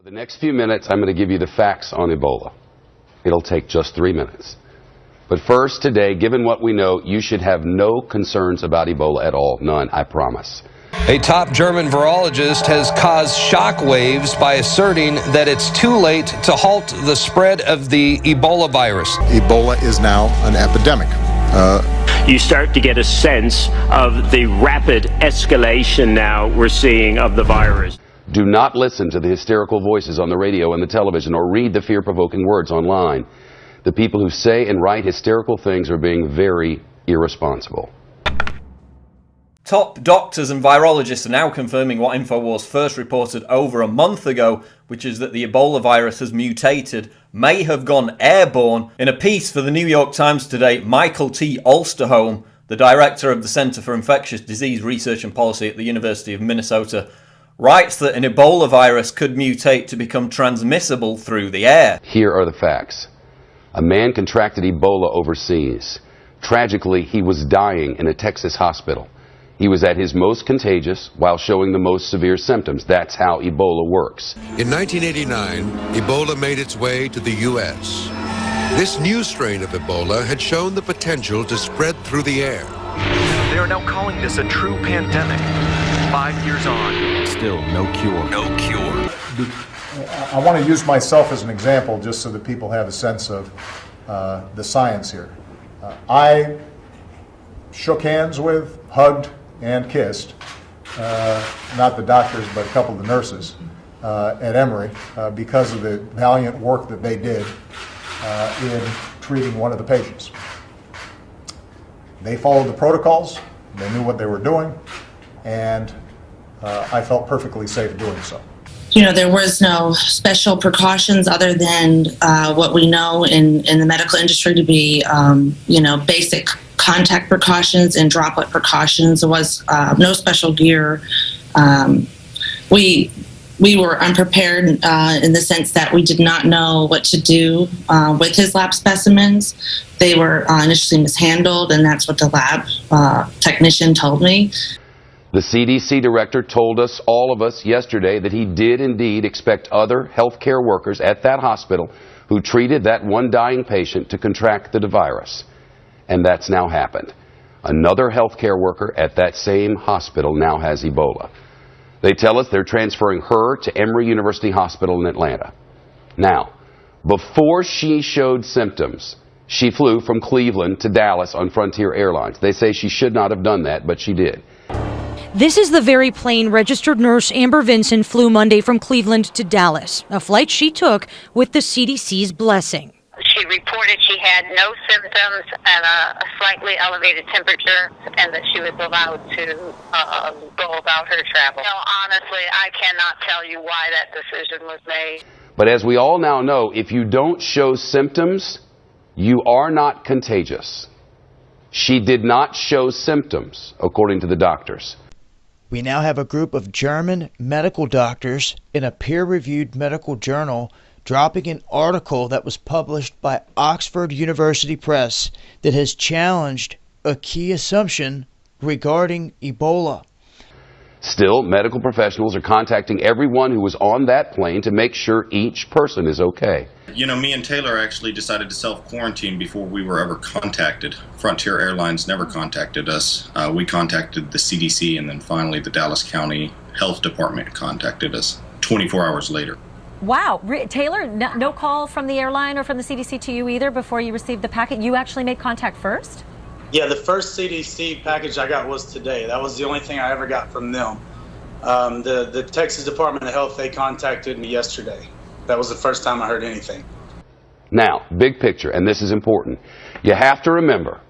For the next few minutes, I'm going to give you the facts on Ebola. It'll take just 3 minutes. But first, today, given what we know, you should have no concerns about Ebola at all. None, I promise. A top German virologist has caused shockwaves by asserting that it's too late to halt the spread of the Ebola virus. Ebola is now an epidemic. You start to get a sense of the rapid escalation now we're seeing of the virus. Do not listen to the hysterical voices on the radio and the television or read the fear-provoking words online. The people who say and write hysterical things are being very irresponsible. Top doctors and virologists are now confirming what InfoWars first reported over a month ago, which is that the Ebola virus has mutated, may have gone airborne. In a piece for the New York Times today, Michael T. Osterholm, the director of the Center for Infectious Disease Research and Policy at the University of Minnesota, writes that an Ebola virus could mutate to become transmissible through the air. Here are the facts. A man contracted Ebola overseas. Tragically, he was dying in a Texas hospital. He was at his most contagious while showing the most severe symptoms. That's how Ebola works. In 1989, Ebola made its way to the U.S. This new strain of Ebola had shown the potential to spread through the air. They are now calling this a true pandemic. 5 years on. Still no cure. No cure. I want to use myself as an example just so that people have a sense of the science here. I shook hands with, hugged, and kissed, not the doctors, but a couple of the nurses at Emory because of the valiant work that they did in treating one of the patients. They followed the protocols, they knew what they were doing, and I felt perfectly safe doing so. You know, there was no special precautions other than what we know in the medical industry to be, basic contact precautions and droplet precautions. There was no special gear. We were unprepared in the sense that we did not know what to do with his lab specimens. They were initially mishandled, and that's what the lab technician told me. The CDC director told us, all of us, yesterday that he did indeed expect other healthcare workers at that hospital who treated that one dying patient to contract the virus. And that's now happened. Another healthcare worker at that same hospital now has Ebola. They tell us they're transferring her to Emory University Hospital in Atlanta. Now, before she showed symptoms, she flew from Cleveland to Dallas on Frontier Airlines. They say she should not have done that, but she did. This is the very plane registered nurse Amber Vinson flew Monday from Cleveland to Dallas, a flight she took with the CDC's blessing. She reported she had no symptoms and a slightly elevated temperature, and that she was allowed to go about her travel. No, honestly, I cannot tell you why that decision was made. But as we all now know, if you don't show symptoms, you are not contagious. She did not show symptoms, according to the doctors. We now have a group of German medical doctors in a peer-reviewed medical journal dropping an article that was published by Oxford University Press that has challenged a key assumption regarding Ebola. Still, medical professionals are contacting everyone who was on that plane to make sure each person is okay. You know, me and Taylor actually decided to self-quarantine before we were ever contacted. Frontier Airlines never contacted us. We contacted the CDC, and then finally the Dallas County Health Department contacted us 24 hours later. Wow. Taylor, no call from the airline or from the CDC to you either before you received the packet? You actually made contact first? Yeah, the first CDC package I got was today. That was the only thing I ever got from them. The Texas Department of Health, they contacted me yesterday. That was the first time I heard anything. Now, big picture, and this is important. You have to remember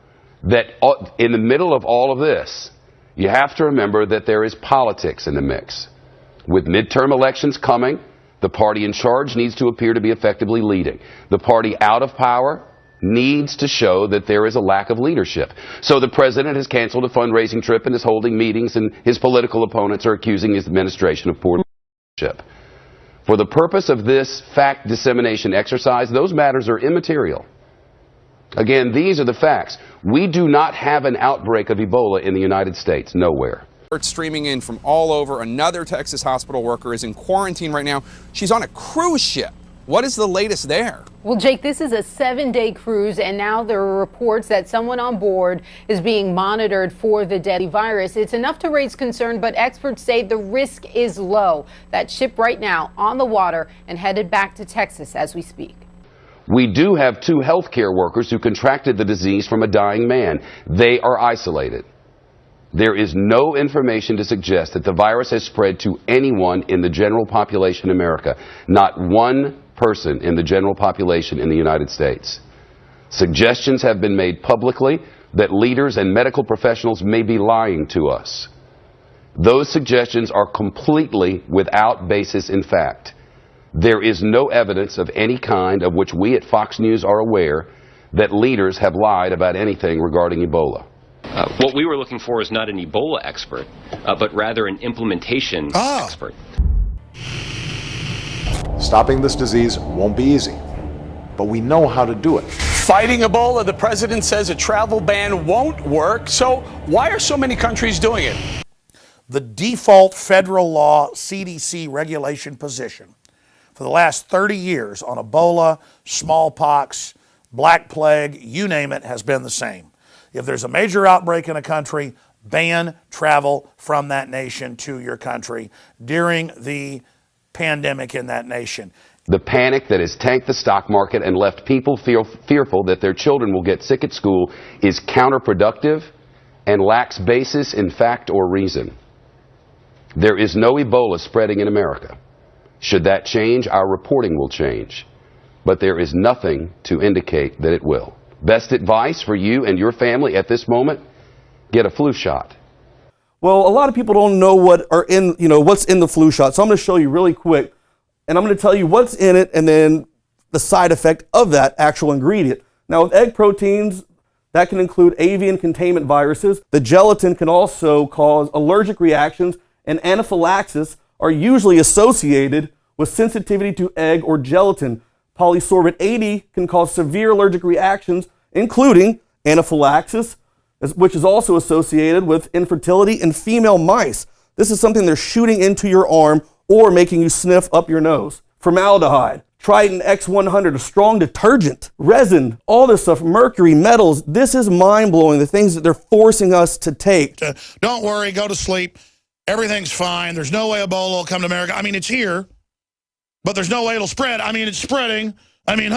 that in the middle of all of this, you have to remember that there is politics in the mix. With midterm elections coming, the party in charge needs to appear to be effectively leading. The party out of power needs to show that there is a lack of leadership. So the president has canceled a fundraising trip and is holding meetings, and his political opponents are accusing his administration of poor leadership. For the purpose of this fact dissemination exercise, those matters are immaterial. Again, these are the facts. We do not have an outbreak of Ebola in the United States, nowhere. Streaming in from all over, another Texas hospital worker is in quarantine right now. She's on a cruise ship. What is the latest there? Well, Jake, this is a 7-day cruise, and now there are reports that someone on board is being monitored for the deadly virus. It's enough to raise concern, but experts say the risk is low. That ship right now on the water and headed back to Texas as we speak. We do have 2 healthcare workers who contracted the disease from a dying man. They are isolated. There is no information to suggest that the virus has spread to anyone in the general population in America. Not one person in the general population in the United States. Suggestions have been made publicly that leaders and medical professionals may be lying to us. Those suggestions are completely without basis in fact. There is no evidence of any kind of which we at Fox News are aware that leaders have lied about anything regarding Ebola. What we were looking for is not an Ebola expert, but rather an implementation expert. Stopping this disease won't be easy, but we know how to do it. Fighting Ebola, the president says a travel ban won't work. So why are so many countries doing it? The default federal law CDC regulation position for the last 30 years on Ebola, smallpox, Black Plague, you name it, has been the same. If there's a major outbreak in a country, ban travel from that nation to your country during the pandemic in that nation. The panic that has tanked the stock market and left people fearful that their children will get sick at school is counterproductive and lacks basis in fact or reason. There is no Ebola spreading in America. Should that change, our reporting will change. But there is nothing to indicate that it will. Best advice for you and your family at this moment, get a flu shot. Well, a lot of people don't know what's in the flu shot. So I'm going to show you really quick, and I'm going to tell you what's in it and then the side effect of that actual ingredient. Now, with egg proteins, that can include avian containment viruses. The gelatin can also cause allergic reactions, and anaphylaxis are usually associated with sensitivity to egg or gelatin. Polysorbate 80 can cause severe allergic reactions, including anaphylaxis, which is also associated with infertility in female mice. This is something they're shooting into your arm or making you sniff up your nose. Formaldehyde, Triton X100, a strong detergent, resin, all this stuff, mercury, metals. This is mind-blowing, the things that they're forcing us to take. Don't worry, go to sleep. Everything's fine. There's no way Ebola will come to America. I mean, it's here, but there's no way it'll spread. I mean, it's spreading. I mean,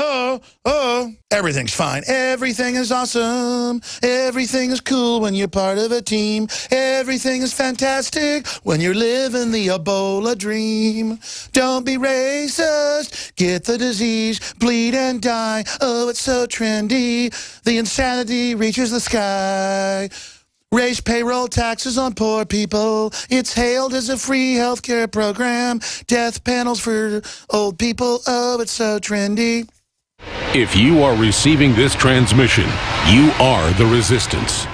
everything's fine. Everything is awesome. Everything is cool when you're part of a team. Everything is fantastic when you're living the Ebola dream. Don't be racist. Get the disease. Bleed and die. Oh, it's so trendy. The insanity reaches the sky. Raise payroll taxes on poor people. It's hailed as a free healthcare program. Death panels for old people. Oh, it's so trendy. If you are receiving this transmission, you are the resistance.